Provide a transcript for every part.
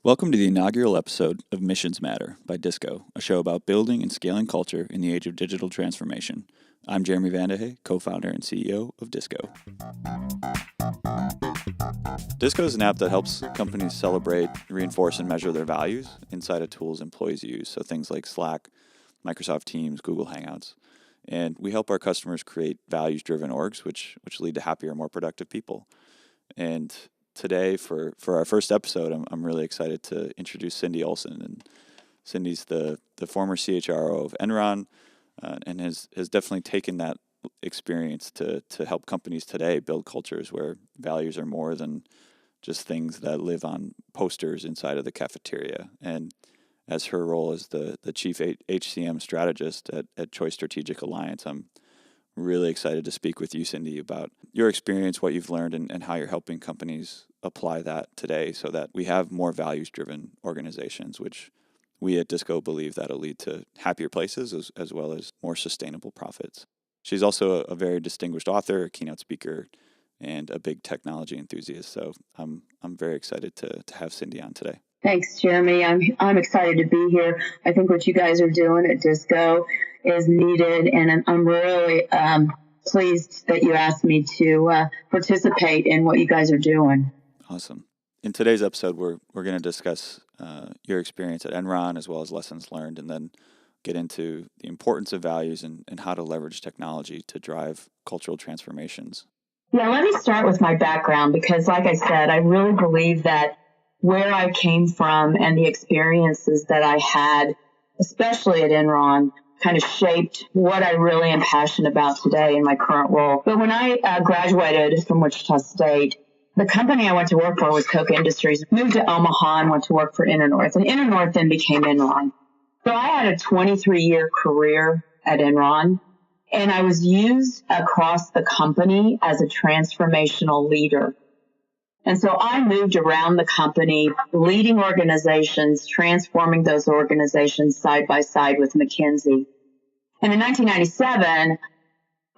Welcome to the inaugural episode of Missions Matter by Disco, a show about building and scaling culture in the age of digital transformation. I'm Jeremy Vandehey, co-founder and CEO of Disco. Disco is an app that helps companies celebrate, reinforce, and measure their values inside of tools employees use, so things like Slack, Microsoft Teams, Google Hangouts. And we help our customers create values-driven orgs, which lead to happier, more productive people. And today, for our first episode, I'm really excited to introduce Kay Olson. And Cindy's the former CHRO of Enron, and has definitely taken that experience to help companies today build cultures where values are more than just things that live on posters inside of the cafeteria. And as her role as the chief HCM strategist at Choice Strategic Alliance, I'm really excited to speak with you, Cindy, about your experience, what you've learned, and how you're helping companies apply that today so that we have more values-driven organizations, which we at Disco believe that'll lead to happier places as well as more sustainable profits. She's also a very distinguished author, a keynote speaker, and a big technology enthusiast. So I'm very excited to have Cindy on today. Thanks, Jeremy. I'm excited to be here. I think what you guys are doing at Disco is needed, and I'm really pleased that you asked me to participate in what you guys are doing. Awesome. In today's episode, we're going to discuss your experience at Enron as well as lessons learned, and then get into the importance of values and how to leverage technology to drive cultural transformations. Yeah, let me start with my background because, like I said, I really believe that where I came from and the experiences that I had, especially at Enron, kind of shaped what I really am passionate about today in my current role. But when I graduated from Wichita State, the company I went to work for was Koch Industries, moved to Omaha and went to work for Internorth. And Internorth then became Enron. So I had a 23-year career at Enron, and I was used across the company as a transformational leader. And so I moved around the company, leading organizations, transforming those organizations side by side with McKinsey. And in 1997,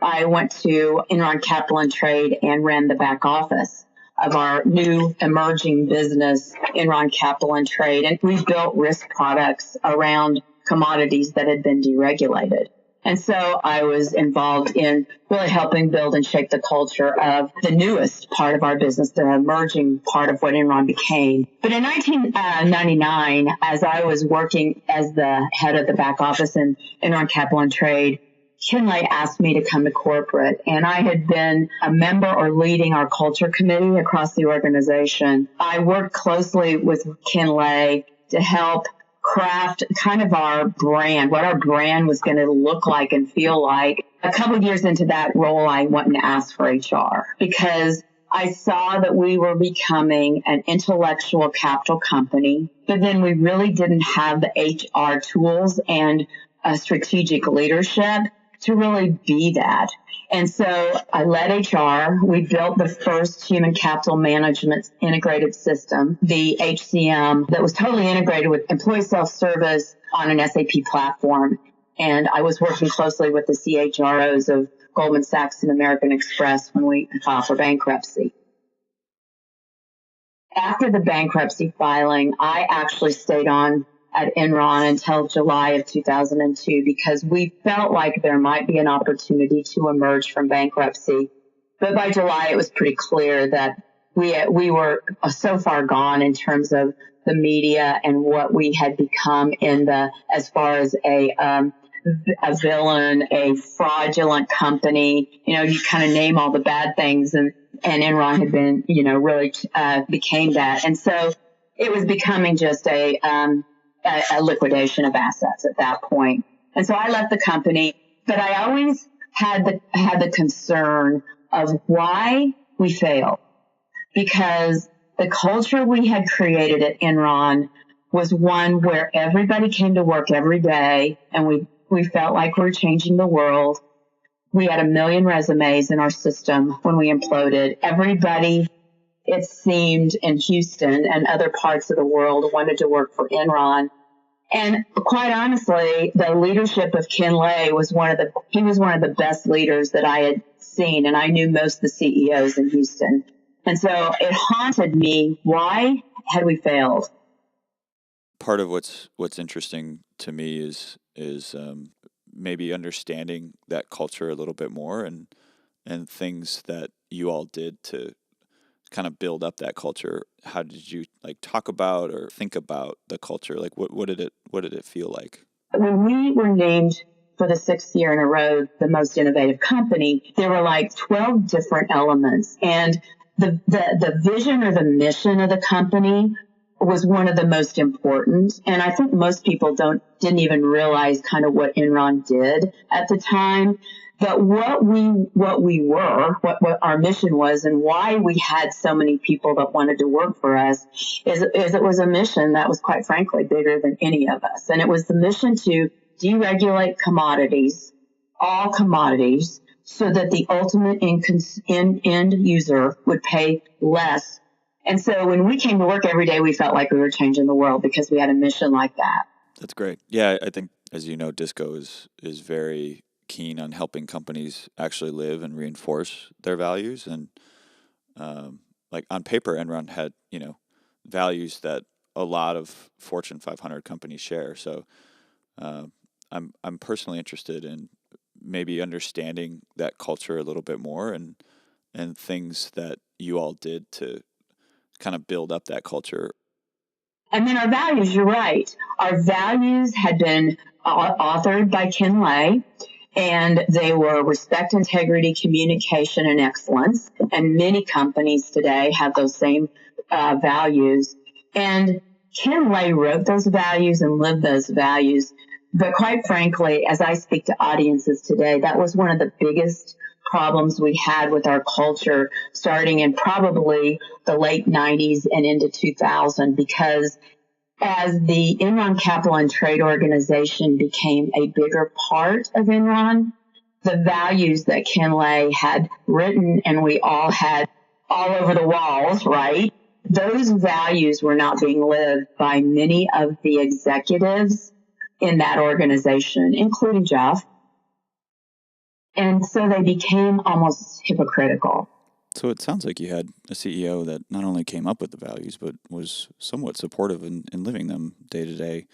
I went to Enron Capital and Trade and ran the back office of our new emerging business, Enron Capital and Trade. And we built risk products around commodities that had been deregulated. And so I was involved in really helping build and shape the culture of the newest part of our business, the emerging part of what Enron became. But in 1999, as I was working as the head of the back office in Enron Capital and Trade, Kinley asked me to come to corporate. And I had been a member or leading our culture committee across the organization. I worked closely with Kinley to help craft kind of our brand, what our brand was going to look like and feel like. A couple of years into that role, I went and asked for HR because I saw that we were becoming an intellectual capital company, but then we really didn't have the HR tools and strategic leadership to really be that. And so I led HR. We built the first human capital management integrated system, the HCM, that was totally integrated with employee self-service on an SAP platform. And I was working closely with the CHROs of Goldman Sachs and American Express when we filed for bankruptcy. After the bankruptcy filing, I actually stayed on at Enron until July of 2002 because we felt like there might be an opportunity to emerge from bankruptcy. But by July, it was pretty clear that we were so far gone in terms of the media and what we had become as far as a villain, a fraudulent company. You kind of name all the bad things, and Enron had been, really became that. And so it was becoming just a liquidation of assets at that point. And so I left the company, but I always had the concern of why we failed, because the culture we had created at Enron was one where everybody came to work every day and we felt like we were changing the world. We had 1 million resumes in our system when we imploded. Everybody, it seemed, in Houston and other parts of the world wanted to work for Enron. And quite honestly, the leadership of Kinley was one of the best leaders that I had seen, and I knew most of the CEOs in Houston. And so it haunted me. Why had we failed? part of what's interesting to me is maybe understanding that culture a little bit more, and things that you all did to kind of build up that culture. How did you like talk about or think about the culture? Like what did it feel like? When we were named for the sixth year in a row the most innovative company, there were like 12 different elements. And the vision or the mission of the company was one of the most important. And I think most people didn't even realize kind of what Enron did at the time. But what we were, what our mission was, and why we had so many people that wanted to work for us is it was a mission that was, quite frankly, bigger than any of us. And it was the mission to deregulate commodities, all commodities, so that the ultimate end user would pay less. And so when we came to work every day, we felt like we were changing the world because we had a mission like that. That's great. Yeah, I think, as you know, Disco is very keen on helping companies actually live and reinforce their values. And like on paper, Enron had, values that a lot of Fortune 500 companies share. So I'm personally interested in maybe understanding that culture a little bit more, and things that you all did to kind of build up that culture. And then our values, you're right. Our values had been authored by Ken Lay, and they were respect, integrity, communication, and excellence. And many companies today have those same values. And Ken Lay wrote those values and lived those values. But quite frankly, as I speak to audiences today, that was one of the biggest problems we had with our culture starting in probably the late 90s and into 2000, because as the Enron Capital and Trade Organization became a bigger part of Enron, the values that Ken Lay had written and we all had all over the walls, right? Those values were not being lived by many of the executives in that organization, including Jeff. And so they became almost hypocritical. So it sounds like you had a CEO that not only came up with the values, but was somewhat supportive in living them day to day,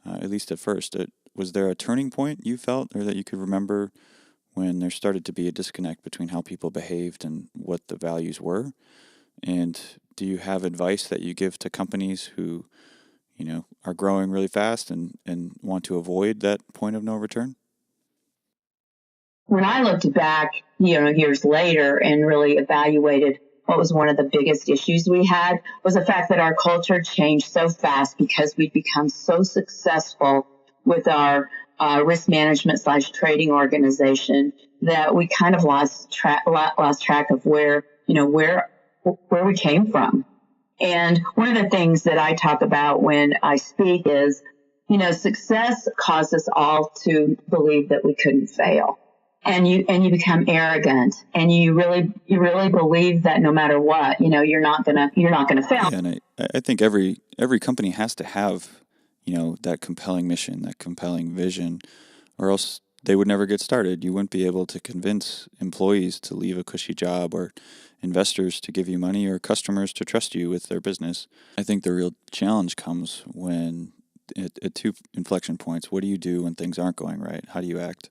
at least at first. Was there a turning point you felt or that you could remember when there started to be a disconnect between how people behaved and what the values were? And do you have advice that you give to companies who, are growing really fast and want to avoid that point of no return? When I looked back, years later and really evaluated what was one of the biggest issues we had was the fact that our culture changed so fast because we'd become so successful with our risk management / trading organization that we kind of lost track of where we came from. And one of the things that I talk about when I speak is, success caused us all to believe that we couldn't fail. And you become arrogant, and you really believe that no matter what, you're not gonna fail. Yeah, and I think every company has to have, that compelling mission, that compelling vision, or else they would never get started. You wouldn't be able to convince employees to leave a cushy job, or investors to give you money, or customers to trust you with their business. I think the real challenge comes when at two inflection points. What do you do when things aren't going right? How do you act?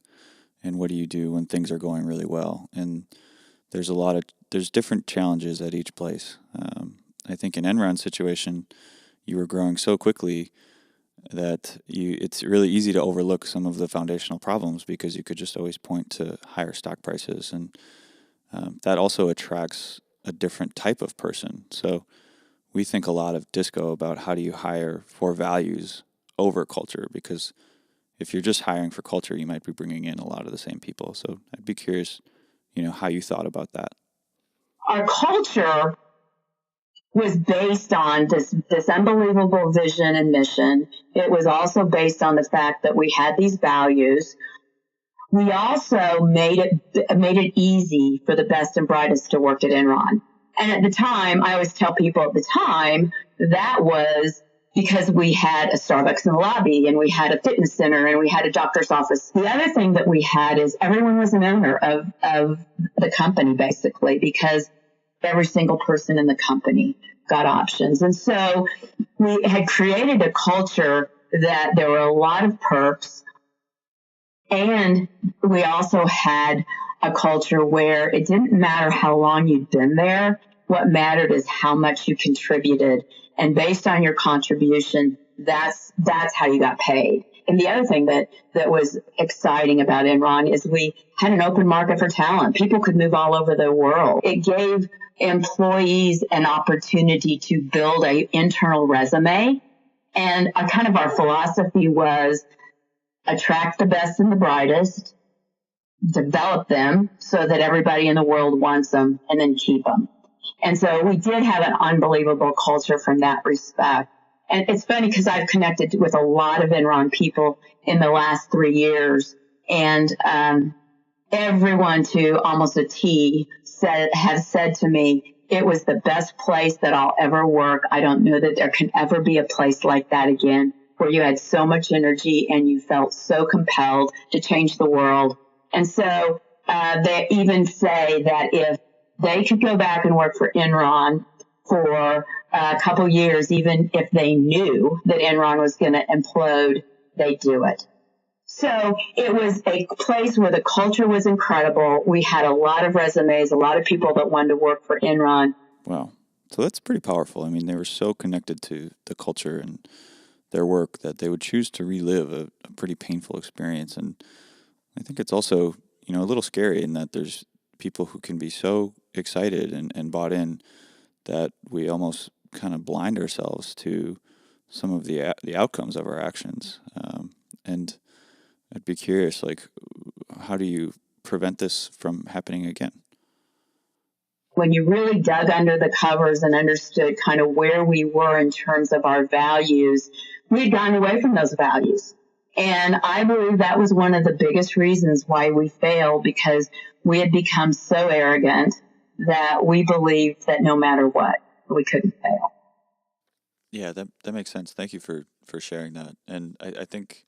And what do you do when things are going really well? And there's different challenges at each place. I think in Enron's situation, you were growing so quickly that it's really easy to overlook some of the foundational problems because you could just always point to higher stock prices. And that also attracts a different type of person. So we think a lot of Disco about how do you hire for values over culture, because if you're just hiring for culture, you might be bringing in a lot of the same people. So I'd be curious, how you thought about that. Our culture was based on this unbelievable vision and mission. It was also based on the fact that we had these values. We also made it easy for the best and brightest to work at Enron. And at the time, I always tell people at the time, that was because we had a Starbucks in the lobby, and we had a fitness center, and we had a doctor's office. The other thing that we had is everyone was an owner of the company, basically, because every single person in the company got options. And so we had created a culture that there were a lot of perks. And we also had a culture where it didn't matter how long you'd been there. What mattered is how much you contributed. And based on your contribution, that's how you got paid. And the other thing that was exciting about Enron is we had an open market for talent. People could move all over the world. It gave employees an opportunity to build an internal resume. And kind of our philosophy was attract the best and the brightest, develop them so that everybody in the world wants them, and then keep them. And so we did have an unbelievable culture from that respect. And it's funny because I've connected with a lot of Enron people in the last 3 years, and everyone to almost a T has said to me, it was the best place that I'll ever work. I don't know that there can ever be a place like that again, where you had so much energy and you felt so compelled to change the world. And so they even say that if they could go back and work for Enron for a couple years, even if they knew that Enron was going to implode, they'd do it. So it was a place where the culture was incredible. We had a lot of resumes, a lot of people that wanted to work for Enron. Wow. So that's pretty powerful. I mean, they were so connected to the culture and their work that they would choose to relive a pretty painful experience. And I think it's also, a little scary in that there's people who can be so excited and bought in that we almost kind of blind ourselves to some of the outcomes of our actions. And I'd be curious, how do you prevent this from happening again? When you really dug under the covers and understood kind of where we were in terms of our values, we'd gone away from those values. And I believe that was one of the biggest reasons why we failed, because we had become so arrogant that we believed that no matter what, we couldn't fail. Yeah, that makes sense. Thank you for sharing that. And I think,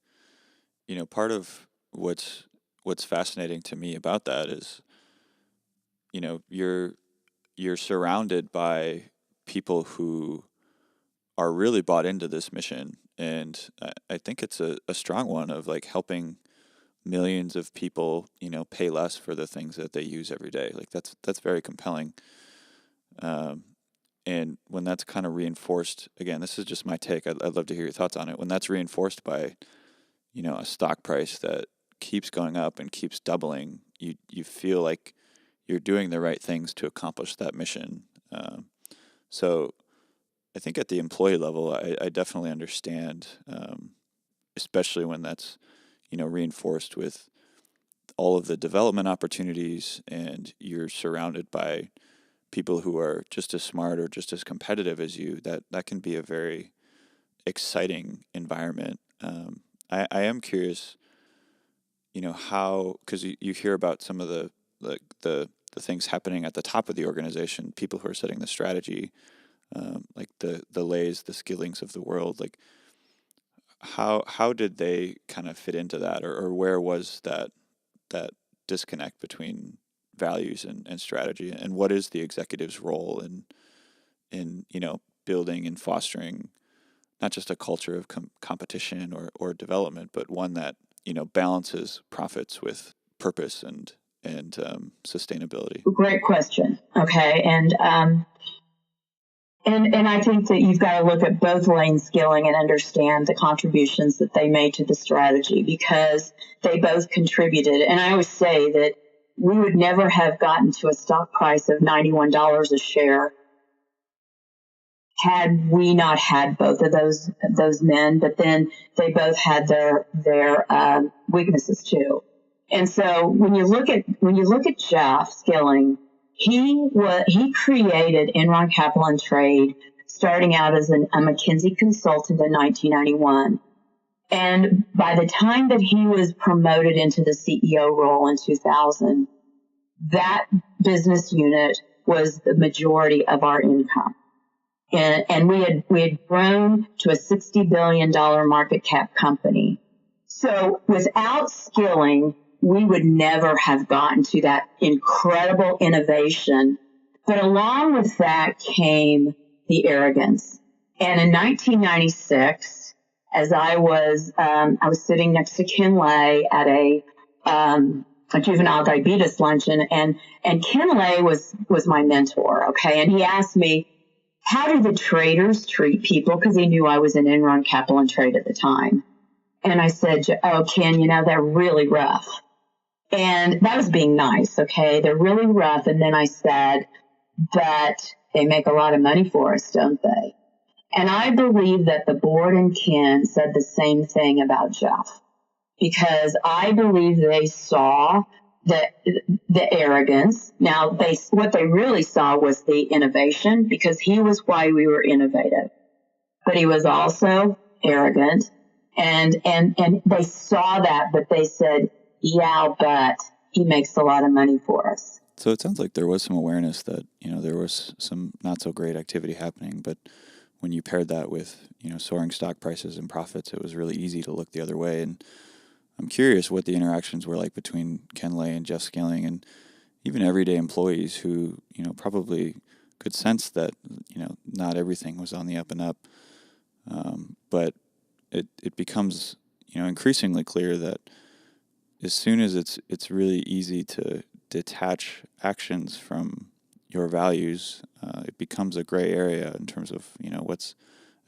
part of what's fascinating to me about that is, you're surrounded by people who are really bought into this mission. And I think it's a strong one of helping millions of people, pay less for the things that they use every day. That's very compelling. And when that's kind of reinforced, again, this is just my take. I'd love to hear your thoughts on it. When that's reinforced by, a stock price that keeps going up and keeps doubling, you feel like you're doing the right things to accomplish that mission. So I think at the employee level, I definitely understand, especially when that's, reinforced with all of the development opportunities and you're surrounded by people who are just as smart or just as competitive as you, that can be a very exciting environment. I am curious, how, because you hear about some of the things happening at the top of the organization, people who are setting the strategy, like the Lays, the Skillings of the world, how did they kind of fit into that, or where was that disconnect between values and strategy, and what is the executive's role in building and fostering not just a culture of competition or development, but one that balances profits with purpose and sustainability? Great question. Okay, and I think that you've got to look at both Lane Skilling and understand the contributions that they made to the strategy, because they both contributed. And I always say that we would never have gotten to a stock price of $91 a share had we not had both of those men. But then they both had their weaknesses too. And so when you look at Jeff Skilling, he created Enron Capital and Trade starting out as a McKinsey consultant in 1991. And by the time that he was promoted into the CEO role in 2000, that business unit was the majority of our income. And we had grown to a $60 billion market cap company. So without Skilling, we would never have gotten to that incredible innovation. But along with that came the arrogance. And in 1996, as I was sitting next to Ken Lay at a juvenile diabetes luncheon, and Ken Lay was my mentor, okay? And he asked me, how do the traders treat people? Because he knew I was in Enron Capital and Trade at the time. And I said, oh, Ken, they're really rough. And that was being nice, okay? They're really rough. And then I said, but they make a lot of money for us, don't they? And I believe that the board and Ken said the same thing about Jeff, because I believe they saw the arrogance. Now, what they really saw was the innovation, because he was why we were innovative, but he was also arrogant. And they saw that, but they said, yeah, but he makes a lot of money for us. So it sounds like there was some awareness that, there was some not so great activity happening, but when you paired that with, soaring stock prices and profits, it was really easy to look the other way. And I'm curious what the interactions were like between Ken Lay and Jeff Skilling, and even everyday employees who, probably could sense that, not everything was on the up and up. But it becomes, increasingly clear that as soon as it's really easy to detach actions from your values, it becomes a gray area in terms of, what's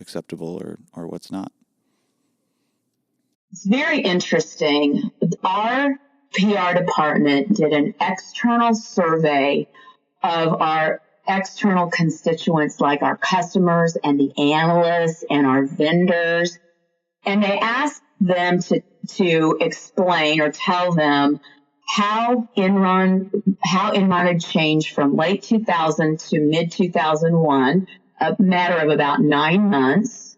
acceptable or what's not. It's very interesting. Our PR department did an external survey of our external constituents, like our customers and the analysts and our vendors. And they asked them to explain or tell them how Enron had changed from late 2000 to mid 2001, a matter of about 9 months.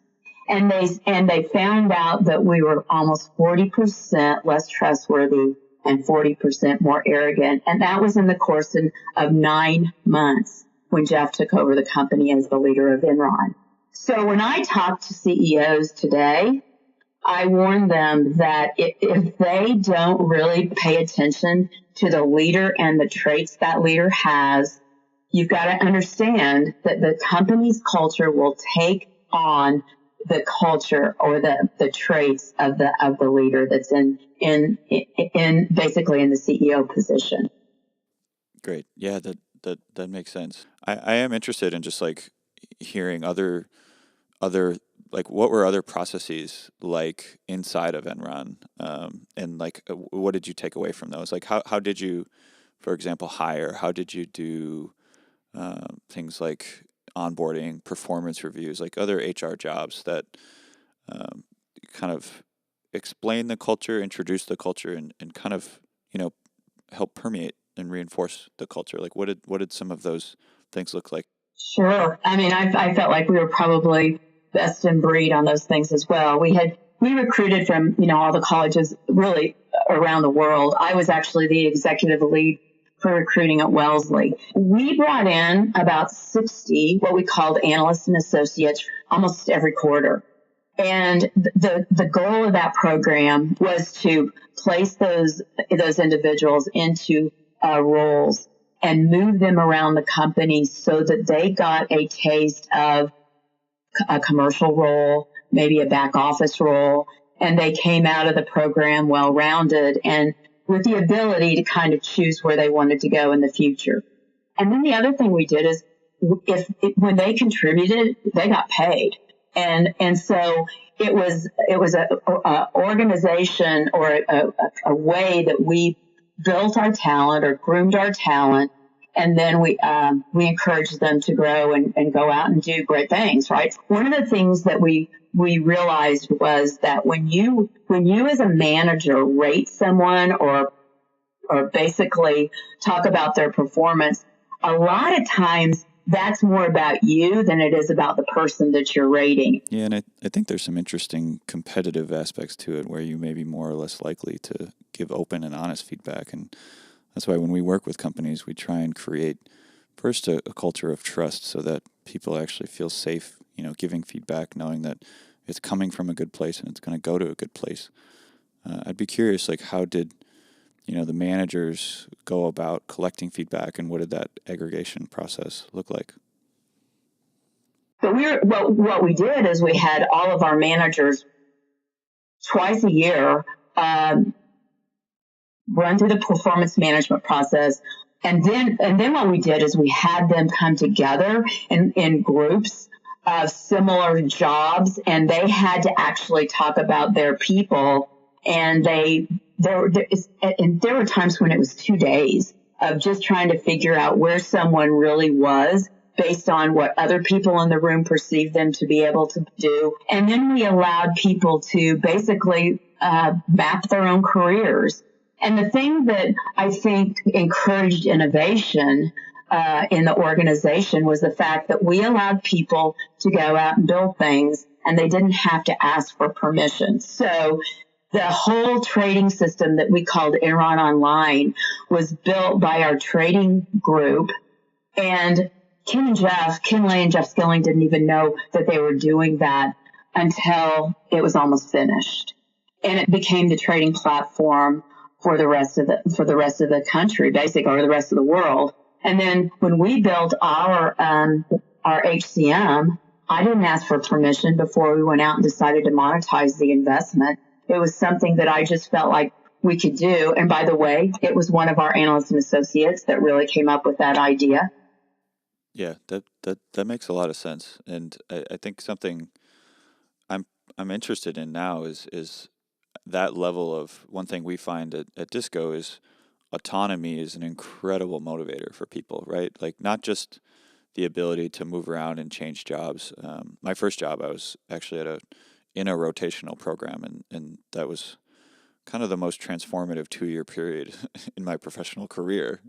And they found out that we were almost 40% less trustworthy and 40% more arrogant. And that was in the course of 9 months when Jeff took over the company as the leader of Enron. So when I talk to CEOs today, I warn them that if they don't really pay attention to the leader and the traits that leader has, you've got to understand that the company's culture will take on the culture or the traits of the leader that's in basically in the CEO position. Great. Yeah, that makes sense. I am interested in just like hearing other like what were other processes like inside of Enron, and like what did you take away from those? Like how did you, for example, hire? How did you do things like onboarding, performance reviews, like other HR jobs that kind of explain the culture, introduce the culture, and kind of help permeate and reinforce the culture? Like what did some of those things look like? Sure. I mean, I felt like we were probably best in breed on those things as well. We recruited from all the colleges really around the world. I was actually the executive lead for recruiting at Wellesley. We brought in about 60 what we called analysts and associates almost every quarter. And the goal of that program was to place those individuals into roles and move them around the company so that they got a taste of a commercial role, maybe a back office role, and they came out of the program well-rounded and with the ability to kind of choose where they wanted to go in the future. And then the other thing we did is when they contributed, they got paid. And so it was a organization or a way that we built our talent or groomed our talent. And then we encouraged them to grow and go out and do great things, right? One of the things that we realized was that when you as a manager rate someone or basically talk about their performance, a lot of times that's more about you than it is about the person that you're rating. Yeah, and I think there's some interesting competitive aspects to it where you may be more or less likely to give open and honest feedback. And that's why when we work with companies, we try and create first a culture of trust so that people actually feel safe, giving feedback, knowing that it's coming from a good place and it's going to go to a good place. I'd be curious, like how did, the managers go about collecting feedback and what did that aggregation process look like? But what we did is we had all of our managers twice a year run through the performance management process. And then what we did is we had them come together in groups of similar jobs, and they had to actually talk about their people. And there were times when it was 2 days of just trying to figure out where someone really was based on what other people in the room perceived them to be able to do. And then we allowed people to basically map their own careers. And the thing that I think encouraged innovation in the organization was the fact that we allowed people to go out and build things, and they didn't have to ask for permission. So the whole trading system that we called Enron Online was built by our trading group, and Ken Lay and Jeff Skilling didn't even know that they were doing that until it was almost finished. And it became the trading platform for the rest of the country, basically, or the rest of the world. And then when we built our HCM, I didn't ask for permission before we went out and decided to monetize the investment. It was something that I just felt like we could do. And by the way, it was one of our analysts and associates that really came up with that idea. Yeah, that makes a lot of sense. And I think something I'm interested in now is that level of, one thing we find at Disco is autonomy is an incredible motivator for people, right? Like, not just the ability to move around and change jobs. My first job, I was actually in a rotational program, and that was kind of the most transformative 2-year period in my professional career.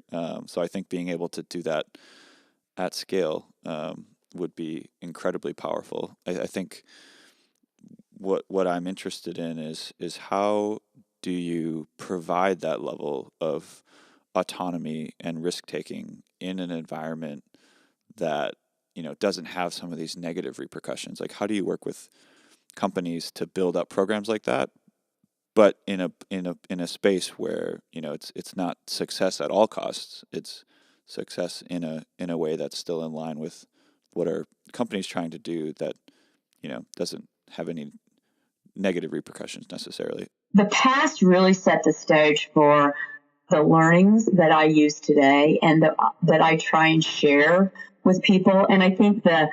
So I think being able to do that at scale would be incredibly powerful. I think what I'm interested in is how do you provide that level of autonomy and risk taking in an environment that, doesn't have some of these negative repercussions? Like, how do you work with companies to build up programs like that, but in a space where it's not success at all costs? It's success in a way that's still in line with what our company's trying to do, that doesn't have any negative repercussions necessarily. The past really set the stage for the learnings that I use today and that I try and share with people. And I think the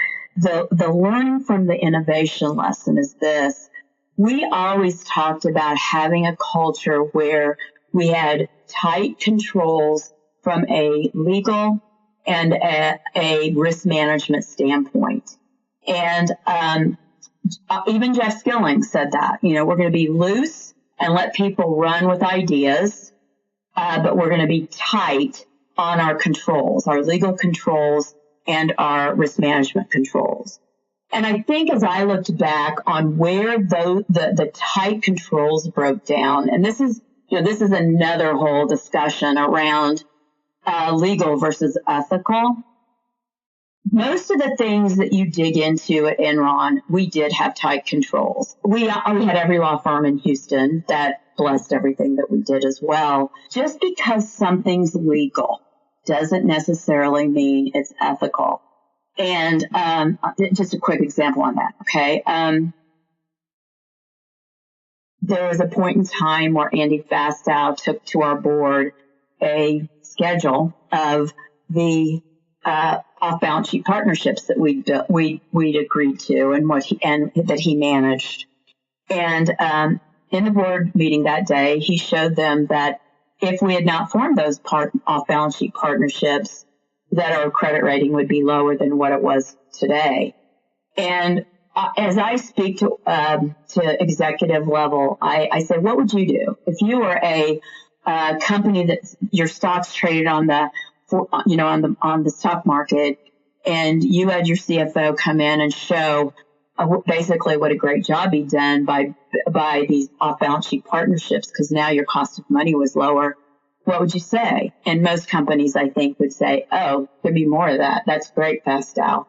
learning from the innovation lesson is this: we always talked about having a culture where we had tight controls from a legal and a risk management standpoint. And even Jeff Skilling said that, we're going to be loose and let people run with ideas, but we're going to be tight on our controls, our legal controls and our risk management controls. And I think as I looked back on where the tight controls broke down, and this is another whole discussion around legal versus ethical. Most of the things that you dig into at Enron, we did have tight controls. We had every law firm in Houston that blessed everything that we did as well. Just because something's legal doesn't necessarily mean it's ethical. And just a quick example on that, okay? There was a point in time where Andy Fastow took to our board a schedule of the off-balance sheet partnerships that we'd agreed to and that he managed. And in the board meeting that day, he showed them that if we had not formed those off-balance sheet partnerships, that our credit rating would be lower than what it was today. And as I speak to executive level, I say, what would you do if you were a company that your stock's traded on the stock market, and you had your CFO come in and show basically what a great job he'd done by these off-balance sheet partnerships, because now your cost of money was lower? What would you say? And most companies, I think, would say, oh, there'd be more of that. That's great, Fastow.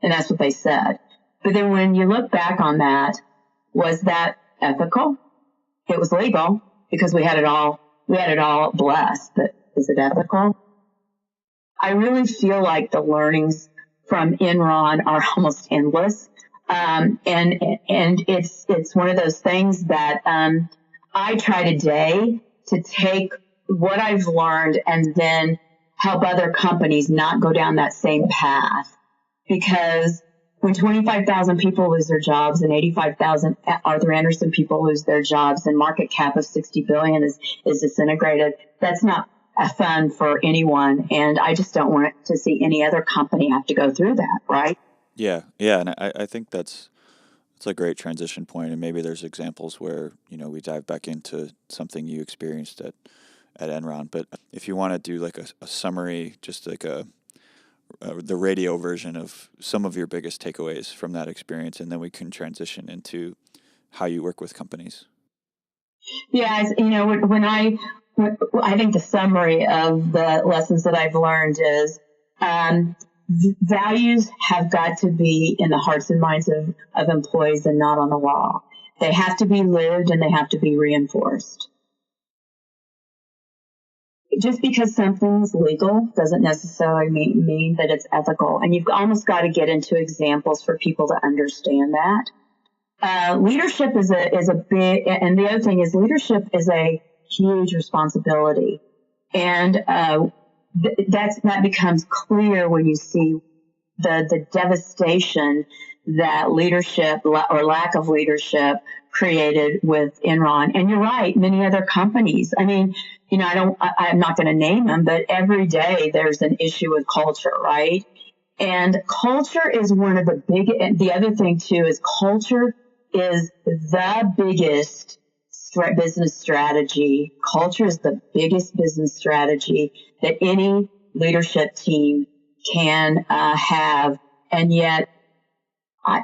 And that's what they said. But then when you look back on that, was that ethical? It was legal because we had it all blessed. But is it ethical? I really feel like the learnings from Enron are almost endless. And it's one of those things that, I try today to take what I've learned and then help other companies not go down that same path. Because when 25,000 people lose their jobs and 85,000 Arthur Andersen people lose their jobs and market cap of 60 billion is disintegrated, that's not fun for anyone. And I just don't want to see any other company have to go through that, right? Yeah, yeah, and I think that's a great transition point, and maybe there's examples where we dive back into something you experienced at Enron. But if you want to do like a summary, just like the radio version of some of your biggest takeaways from that experience, and then we can transition into how you work with companies. Yeah, when I think the summary of the lessons that I've learned is values have got to be in the hearts and minds of employees and not on the wall. They have to be lived and they have to be reinforced. Just because something's legal doesn't necessarily mean that it's ethical. And you've almost got to get into examples for people to understand that. Leadership is a big, and the other thing is leadership is a huge responsibility. And that becomes clear when you see the devastation that leadership or lack of leadership created with Enron. And you're right, many other companies. I mean, I'm not going to name them, but every day there's an issue with culture, right? And culture is one of the other thing too is culture is the biggest business strategy. Culture is the biggest business strategy that any leadership team can have. And yet,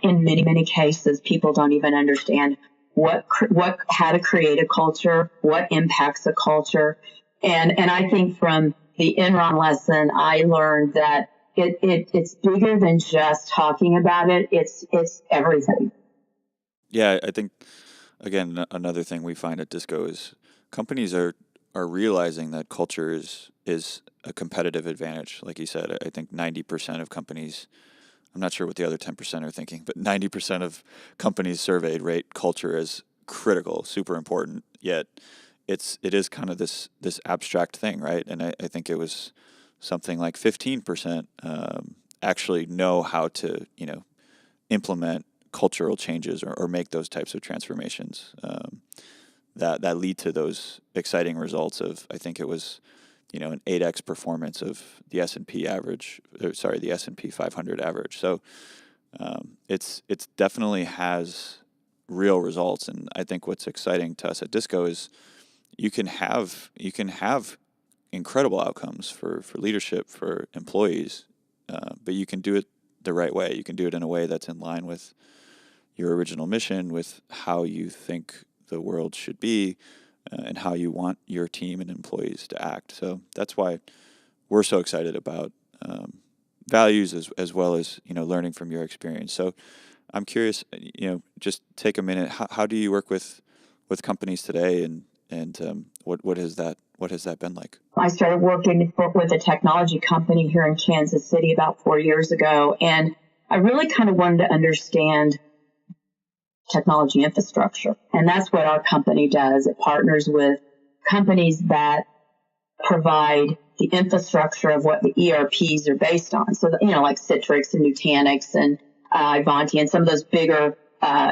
in many, many cases, people don't even understand how to create a culture, what impacts a culture. And I think from the Enron lesson, I learned that it's bigger than just talking about it. It's everything. Yeah, I think, again, another thing we find at Disco is companies are realizing that culture is a competitive advantage. Like you said, I think 90% of companies, I'm not sure what the other 10% are thinking, but 90% of companies surveyed rate culture as critical, super important, yet it is kind of this abstract thing, right? And I think it was something like 15% actually know how to, implement cultural changes or make those types of transformations that lead to those exciting results of, I think it was, an 8x performance of the S&P average, the S&P 500 average. So it's definitely has real results. And I think what's exciting to us at Disco is you can have incredible outcomes for leadership, for employees, but you can do it the right way. You can do it in a way that's in line with your original mission, with how you think the world should be, and how you want your team and employees to act. So that's why we're so excited about values as well as learning from your experience. So I'm curious, just take a minute. How do you work with companies today, and what has that been like? I started working with a technology company here in Kansas City about 4 years ago, and I really kind of wanted to understand technology infrastructure. And that's what our company does. It partners with companies that provide the infrastructure of what the ERPs are based on. So, like Citrix and Nutanix and Ivanti and some of those bigger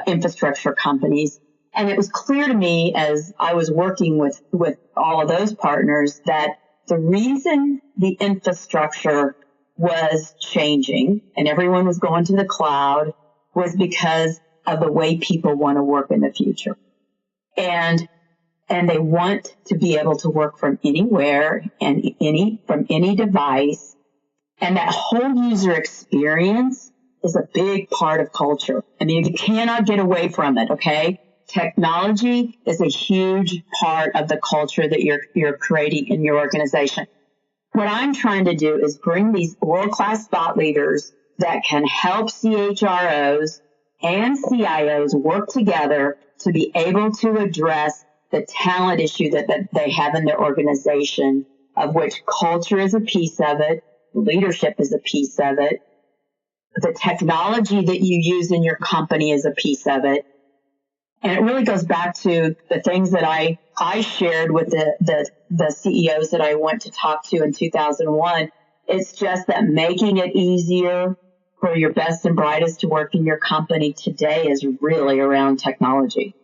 infrastructure companies. And it was clear to me as I was working with all of those partners that the reason the infrastructure was changing and everyone was going to the cloud was because of the way people want to work in the future. And they want to be able to work from anywhere and from any device. And that whole user experience is a big part of culture. I mean, you cannot get away from it, okay? Technology is a huge part of the culture that you're creating in your organization. What I'm trying to do is bring these world-class thought leaders that can help CHROs and CIOs work together to be able to address the talent issue that they have in their organization, of which culture is a piece of it, leadership is a piece of it, the technology that you use in your company is a piece of it. And it really goes back to the things that I shared with the CEOs that I went to talk to in 2001. It's just that making it easier for your best and brightest to work in your company today is really around technology.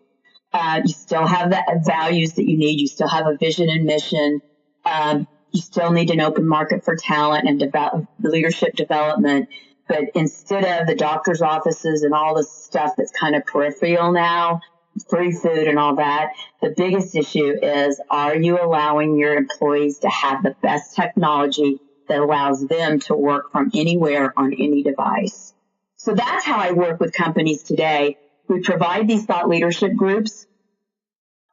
You still have the values that you need. You still have a vision and mission. You still need an open market for talent and leadership development. But instead of the doctor's offices and all this stuff that's kind of peripheral now, free food and all that, the biggest issue is, are you allowing your employees to have the best technology that allows them to work from anywhere on any device? So that's how I work with companies today. We provide these thought leadership groups.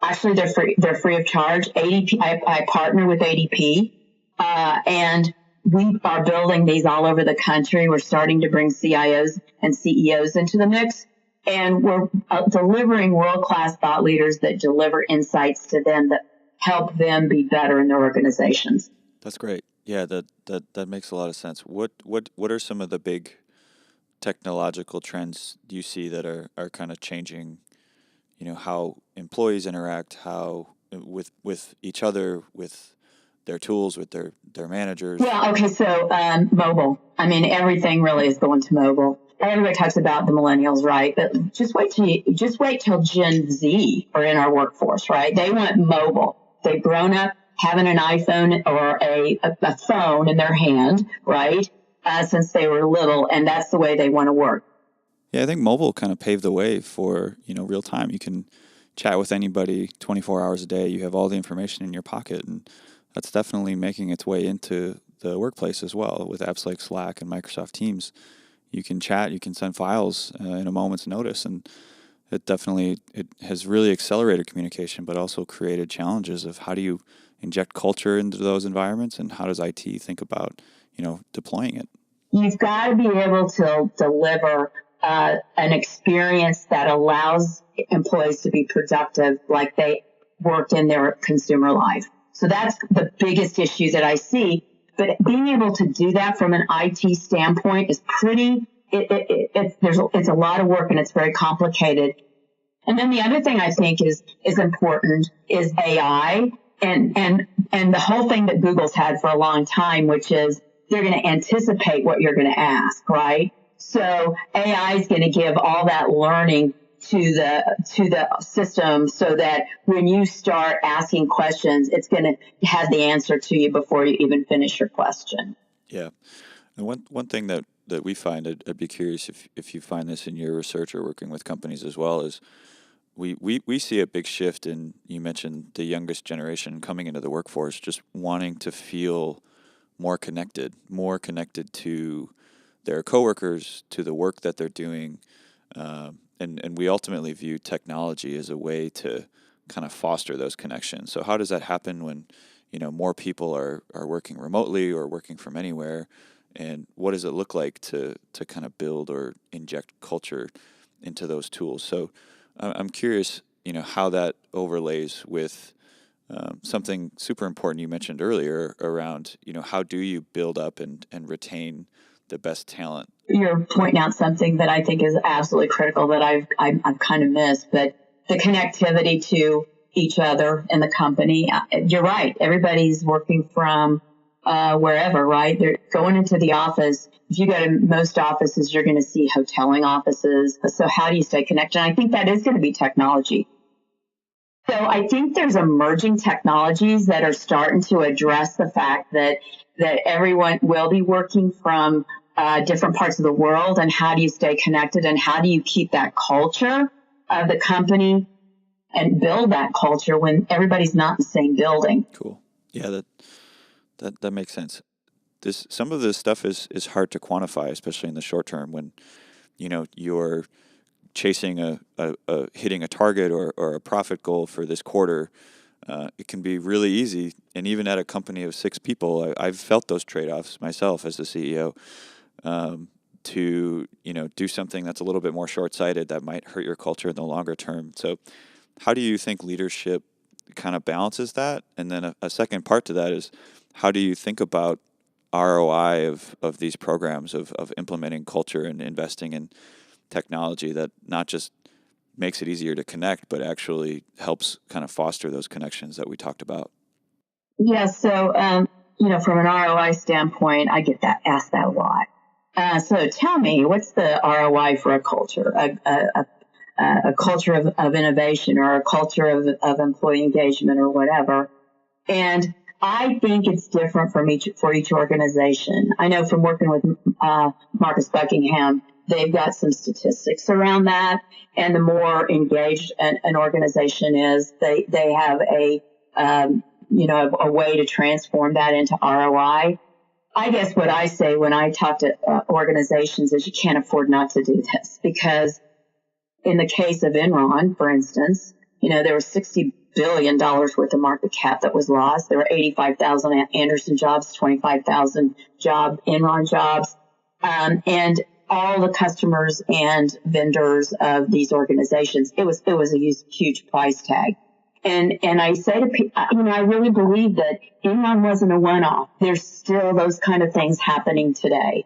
Actually, they're free of charge. ADP, I partner with ADP, and we are building these all over the country. We're starting to bring CIOs and CEOs into the mix, and we're delivering world-class thought leaders that deliver insights to them that help them be better in their organizations. That's great. Yeah, that makes a lot of sense. What are some of the big technological trends you see that are kind of changing, how employees interact, how with each other, with their tools, with their managers? Well, okay, so mobile. I mean, everything really is going to mobile. Everybody talks about the millennials, right? But just wait till Gen Z are in our workforce, right? They want mobile. They've grown up having an iPhone or a phone in their hand, right? Since they were little, and that's the way they want to work. Yeah, I think mobile kind of paved the way for, real time. You can chat with anybody 24 hours a day. You have all the information in your pocket, and that's definitely making its way into the workplace as well. With apps like Slack and Microsoft Teams, you can chat, you can send files in a moment's notice, and it has really accelerated communication, but also created challenges of how do you inject culture into those environments, and how does IT think about, deploying it? You've got to be able to deliver an experience that allows employees to be productive like they work in their consumer life. So that's the biggest issue that I see. But being able to do that from an IT standpoint is it's a lot of work, and it's very complicated. And then the other thing I think is important is AI and the whole thing that Google's had for a long time, which is they're going to anticipate what you're going to ask, right? So AI is going to give all that learning to the system so that when you start asking questions, it's going to have the answer to you before you even finish your question. Yeah. And one thing that we find, I'd be curious if you find this in your research or working with companies as well, is we see a big shift in, you mentioned the youngest generation coming into the workforce, just wanting to feel more connected to their coworkers, to the work that they're doing. And we ultimately view technology as a way to kind of foster those connections. So how does that happen when, more people are working remotely or working from anywhere? And what does it look like to kind of build or inject culture into those tools? So I'm curious, how that overlays with something super important you mentioned earlier around, how do you build up and retain the best talent? You're pointing out something that I think is absolutely critical that I've kind of missed, but the connectivity to each other in the company. You're right. Everybody's working from wherever, right? They're going into the office. If you go to most offices, you're going to see hoteling offices. So how do you stay connected? And I think that is going to be technology. So I think there's emerging technologies that are starting to address the fact that everyone will be working from different parts of the world, and how do you stay connected, and how do you keep that culture of the company and build that culture when everybody's not in the same building. Cool. Yeah, that makes sense. Some of this stuff is hard to quantify, especially in the short term when you're chasing hitting a target or a profit goal for this quarter. It can be really easy, and even at a company of 6 people, I've felt those trade-offs myself as the CEO. To do something that's a little bit more short-sighted that might hurt your culture in the longer term. So, how do you think leadership kind of balances that? And then a second part to that is, how do you think about ROI of these programs of implementing culture and investing in technology that not just makes it easier to connect, but actually helps kind of foster those connections that we talked about? Yeah. So, from an ROI standpoint, I get asked that a lot. So tell me, what's the ROI for a culture, a culture of innovation, or a culture of employee engagement, or whatever? And I think it's different for each organization. I know from working with Marcus Buckingham, they've got some statistics around that. And the more engaged an organization is, they have a way to transform that into ROI. I guess what I say when I talk to organizations is you can't afford not to do this, because in the case of Enron, for instance, there was $60 billion worth of market cap that was lost. There were 85,000 Anderson jobs, 25,000 Enron jobs, and all the customers and vendors of these organizations. It was a huge price tag. And I say to people, I really believe that Enron wasn't a one-off. There's still those kind of things happening today.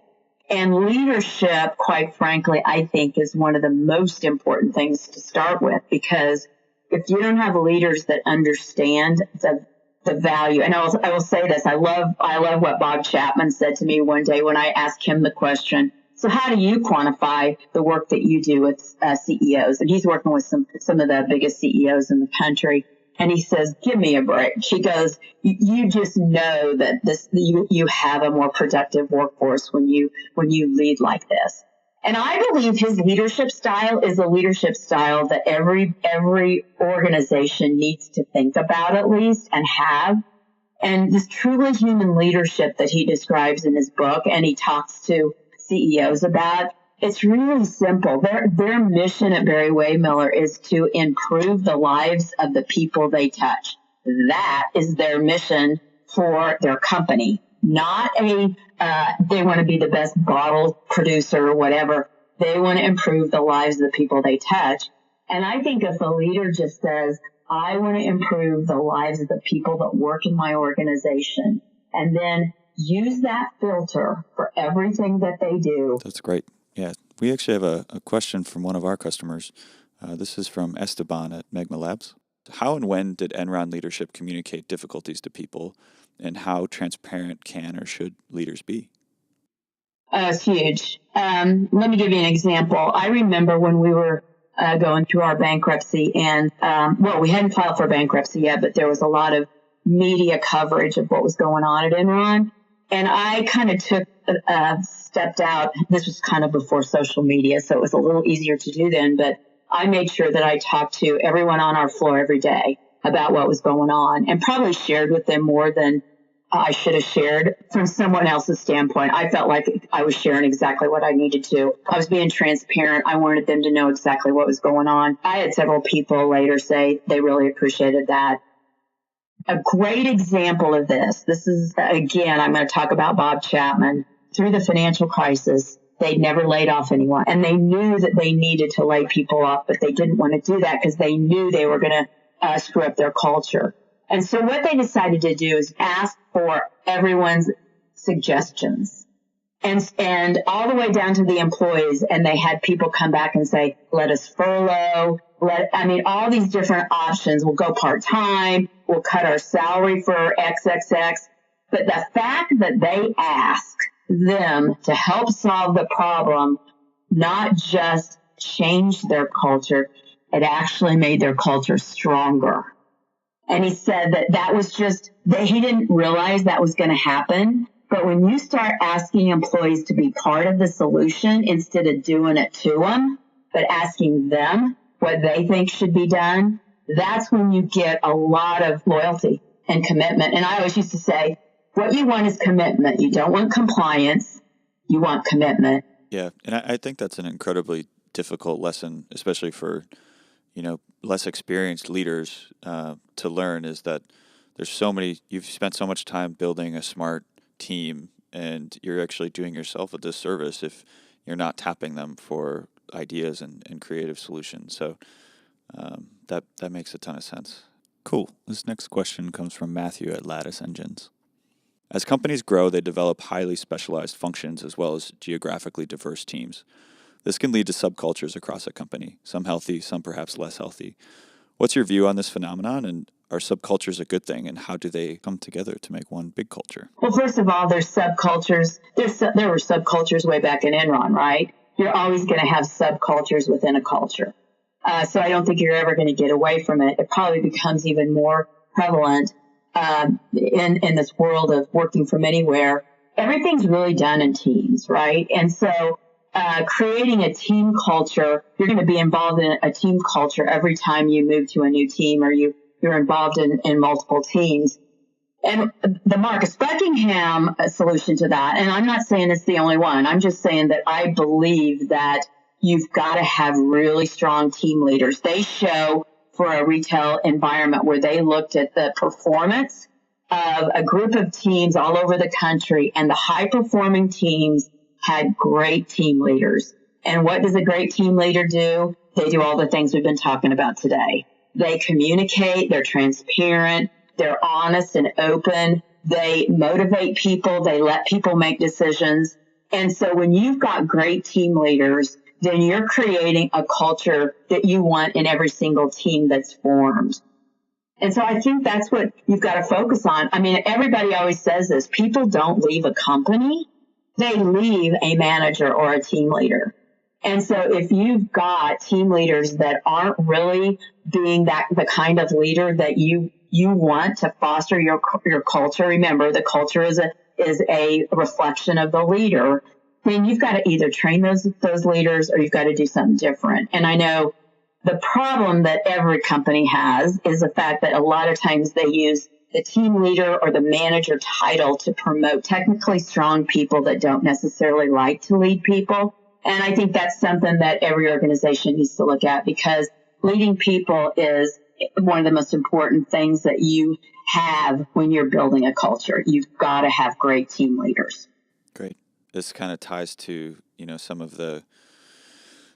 And leadership, quite frankly, I think is one of the most important things to start with, because if you don't have leaders that understand the value, and I will say this, I love what Bob Chapman said to me one day when I asked him the question, so how do you quantify the work that you do with CEOs? And he's working with some of the biggest CEOs in the country. And he says, give me a break. He goes, you just know that you have a more productive workforce when you lead like this. And I believe his leadership style is a leadership style that every organization needs to think about, at least, and have. And this truly human leadership that he describes in his book, and he talks to CEOs about, it's really simple. Their mission at Barry Waymiller is to improve the lives of the people they touch. That is their mission for their company. Not they want to be the best bottle producer or whatever. They want to improve the lives of the people they touch. And I think if a leader just says, I want to improve the lives of the people that work in my organization, and then use that filter for everything that they do. That's great. Yeah. We actually have a question from one of our customers. This is from Esteban at Magma Labs. How and when did Enron leadership communicate difficulties to people, and how transparent can or should leaders be? It's huge. Let me give you an example. I remember when we were going through our bankruptcy, and we hadn't filed for bankruptcy yet, but there was a lot of media coverage of what was going on at Enron. And I kind of stepped out. This was kind of before social media, so it was a little easier to do then. But I made sure that I talked to everyone on our floor every day about what was going on, and probably shared with them more than I should have shared from someone else's standpoint. I felt like I was sharing exactly what I needed to. I was being transparent. I wanted them to know exactly what was going on. I had several people later say they really appreciated that. A great example of this is, again, I'm going to talk about Bob Chapman. Through the financial crisis, they never laid off anyone. And they knew that they needed to lay people off, but they didn't want to do that because they knew they were going to screw up their culture. And so what they decided to do is ask for everyone's suggestions. And all the way down to the employees. And they had people come back and say, let us furlough. All these different options. We'll go part-time. We'll cut our salary for XXX. But the fact that they ask them to help solve the problem, not just change their culture, it actually made their culture stronger. And he said that was just, that he didn't realize that was going to happen. But when you start asking employees to be part of the solution instead of doing it to them, but asking them what they think should be done, that's when you get a lot of loyalty and commitment. And I always used to say, what you want is commitment. You don't want compliance. You want commitment. Yeah. And I think that's an incredibly difficult lesson, especially for, less experienced leaders to learn, is that you've spent so much time building a smart team, and you're actually doing yourself a disservice if you're not tapping them for ideas and creative solutions. So that makes a ton of sense. Cool. This next question comes from Matthew at Lattice Engines. As companies grow, they develop highly specialized functions as well as geographically diverse teams. This can lead to subcultures across a company, some healthy, some perhaps less healthy. What's your view on this phenomenon, and are subcultures a good thing, and how do they come together to make one big culture? Well, first of all, there's subcultures. There were subcultures way back in Enron, right? You're always going to have subcultures within a culture. So I don't think you're ever going to get away from it. It probably becomes even more prevalent in this world of working from anywhere. Everything's really done in teams, right? And so creating a team culture, you're going to be involved in a team culture every time you move to a new team or you're involved in multiple teams. And the Marcus Buckingham solution to that, and I'm not saying it's the only one, I'm just saying that I believe that you've got to have really strong team leaders. They show for a retail environment where they looked at the performance of a group of teams all over the country, and the high performing teams had great team leaders. And what does a great team leader do? They do all the things we've been talking about today. They communicate, they're transparent, they're honest and open, they motivate people, they let people make decisions. And so when you've got great team leaders, then you're creating a culture that you want in every single team that's formed. And so I think that's what you've got to focus on. I mean, everybody always says this. People don't leave a company. They leave a manager or a team leader. And so if you've got team leaders that aren't really being the kind of leader that you want to foster your culture, remember the culture is a reflection of the leader, then you've got to either train those leaders or you've got to do something different. And I know the problem that every company has is the fact that a lot of times they use the team leader or the manager title to promote technically strong people that don't necessarily like to lead people. And I think that's something that every organization needs to look at, because leading people is one of the most important things that you have when you're building a culture. You've got to have great team leaders. Great. This kind of ties to, some of the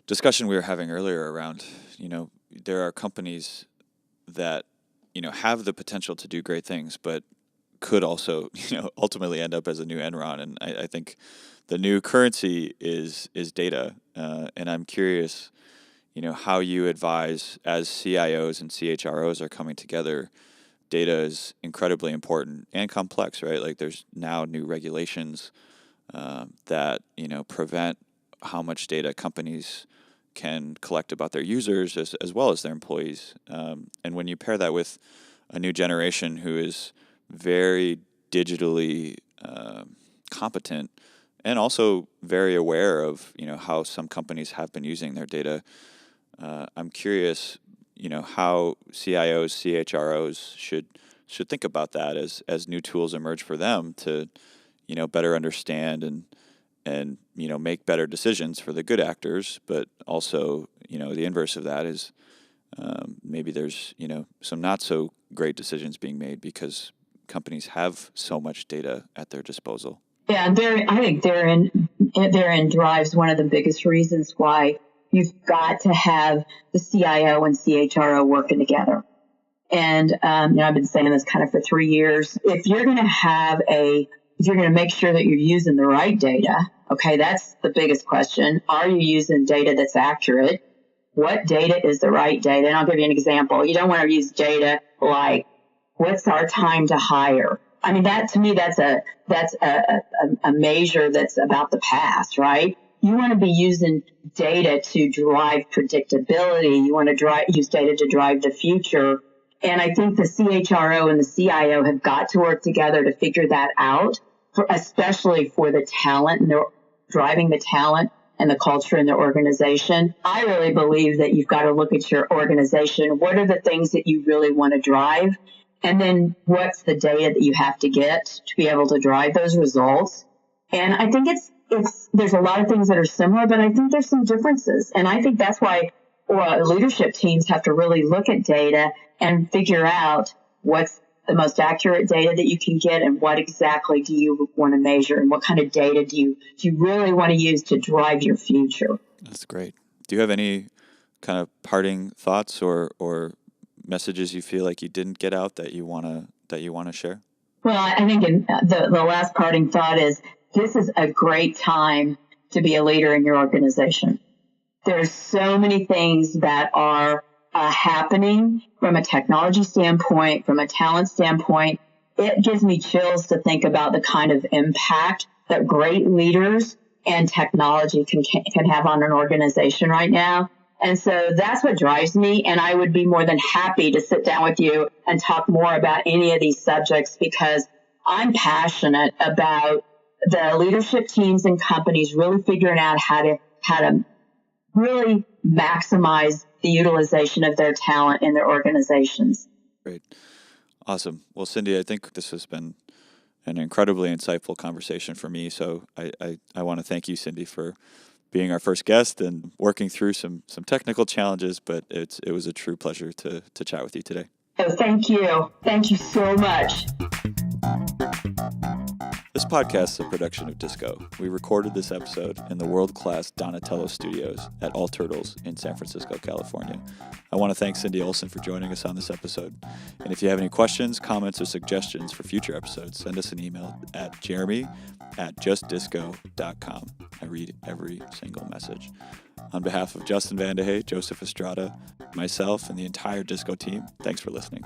discussion we were having earlier around, there are companies that, have the potential to do great things, but could also, ultimately end up as a new Enron. And I think the new currency is data. And I'm curious, how you advise as CIOs and CHROs are coming together. Data is incredibly important and complex, right? Like there's now new regulations that, prevent how much data companies can collect about their users as well as their employees. And when you pair that with a new generation who is very digitally competent and also very aware of, how some companies have been using their data, I'm curious, how CIOs, CHROs should think about that as new tools emerge for them to, better understand and make better decisions for the good actors, but also, the inverse of that is maybe there's, some not so great decisions being made because companies have so much data at their disposal. Yeah, and I think therein drives one of the biggest reasons why you've got to have the CIO and CHRO working together. And I've been saying this kind of for 3 years. If you're going to make sure that you're using the right data, okay, that's the biggest question. Are you using data that's accurate? What data is the right data? And I'll give you an example. You don't want to use data like, what's our time to hire? I mean, that to me, that's a measure that's about the past, right? You want to be using data to drive predictability. You want to use data to drive the future. And I think the CHRO and the CIO have got to work together to figure that out, especially for the talent, and they're driving the talent and the culture in the organization. I really believe that you've got to look at your organization. What are the things that you really want to drive? And then what's the data that you have to get to be able to drive those results? And I think there's a lot of things that are similar, but I think there's some differences. And I think that's why leadership teams have to really look at data and figure out what's the most accurate data that you can get and what exactly do you want to measure and what kind of data do you really want to use to drive your future. That's great. Do you have any kind of parting thoughts or messages you feel like you didn't get out that you want to share? Well, I think the last parting thought is this is a great time to be a leader in your organization. There's so many things that are happening from a technology standpoint, from a talent standpoint. It gives me chills to think about the kind of impact that great leaders and technology can have on an organization right now. And so that's what drives me. And I would be more than happy to sit down with you and talk more about any of these subjects, because I'm passionate about the leadership teams and companies really figuring out how to really maximize the utilization of their talent in their organizations. Great. Awesome. Well, Cindy, I think this has been an incredibly insightful conversation for me. So I want to thank you, Cindy, for being our first guest and working through some technical challenges, but it was a true pleasure to chat with you today. Oh, thank you. Thank you so much. This podcast is a production of Disco. We recorded this episode in the world-class Donatello Studios at All Turtles in San Francisco, California. I want to thank Cindy Olson for joining us on this episode. And if you have any questions, comments, or suggestions for future episodes, send us an email at jeremy@justdisco.com. I read every single message. On behalf of Justin Vandehey, Joseph Estrada, myself, and the entire Disco team, thanks for listening.